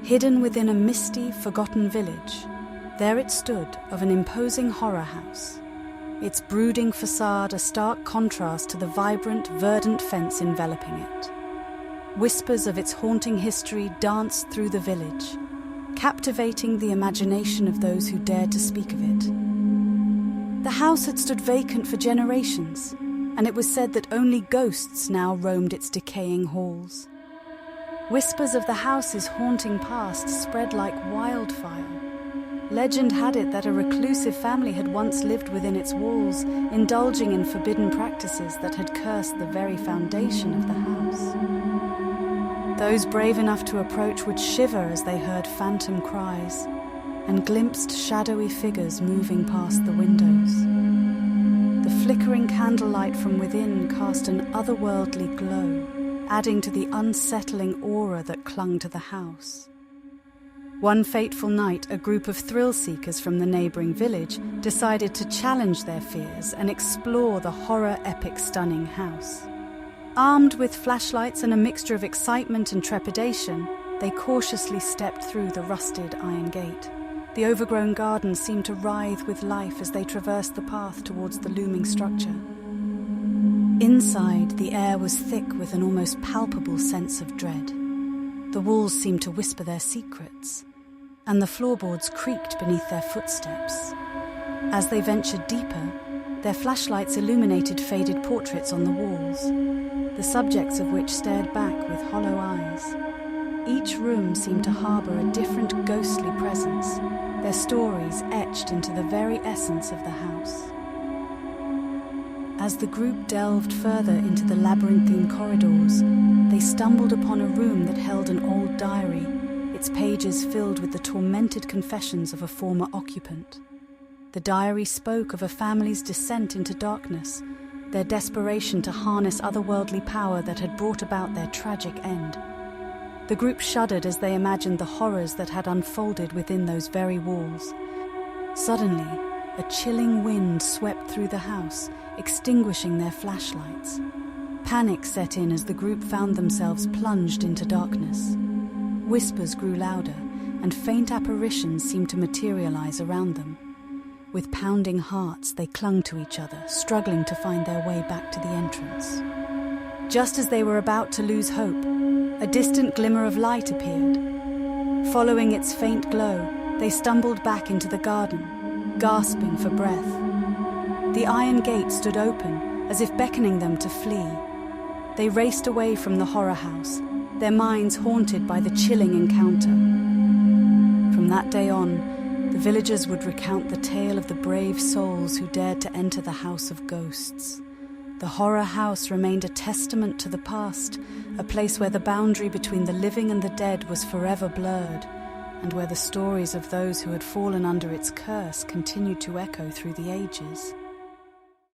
Hidden within a misty, forgotten village, there it stood of an imposing horror house, its brooding facade a stark contrast to the vibrant, verdant fence enveloping it. Whispers of its haunting history danced through the village, captivating the imagination of those who dared to speak of it. The house had stood vacant for generations, and it was said that only ghosts now roamed its decaying halls. Whispers of the house's haunting past spread like wildfire. Legend had it that a reclusive family had once lived within its walls, indulging in forbidden practices that had cursed the very foundation of the house. Those brave enough to approach would shiver as they heard phantom cries and glimpsed shadowy figures moving past the windows. The flickering candlelight from within cast an otherworldly glow, adding to the unsettling aura that clung to the house. One fateful night, a group of thrill-seekers from the neighbouring village decided to challenge their fears and explore the horror-epic stunning house. Armed with flashlights and a mixture of excitement and trepidation, they cautiously stepped through the rusted iron gate. The overgrown garden seemed to writhe with life as they traversed the path towards the looming structure. Inside, the air was thick with an almost palpable sense of dread. The walls seemed to whisper their secrets, and the floorboards creaked beneath their footsteps. As they ventured deeper, their flashlights illuminated faded portraits on the walls, the subjects of which stared back with hollow eyes. Each room seemed to harbour a different ghostly presence, their stories etched into the very essence of the house. As the group delved further into the labyrinthine corridors, they stumbled upon a room that held an old diary, its pages filled with the tormented confessions of a former occupant. The diary spoke of a family's descent into darkness, their desperation to harness otherworldly power that had brought about their tragic end. The group shuddered as they imagined the horrors that had unfolded within those very walls. Suddenly, a chilling wind swept through the house, extinguishing their flashlights. Panic set in as the group found themselves plunged into darkness. Whispers grew louder, and faint apparitions seemed to materialize around them. With pounding hearts, they clung to each other, struggling to find their way back to the entrance. Just as they were about to lose hope, a distant glimmer of light appeared. Following its faint glow, they stumbled back into the garden, gasping for breath. The iron gate stood open, as if beckoning them to flee. They raced away from the horror house, their minds haunted by the chilling encounter. From that day on, the villagers would recount the tale of the brave souls who dared to enter the house of ghosts. The horror house remained a testament to the past, a place where the boundary between the living and the dead was forever blurred, and where the stories of those who had fallen under its curse continued to echo through the ages.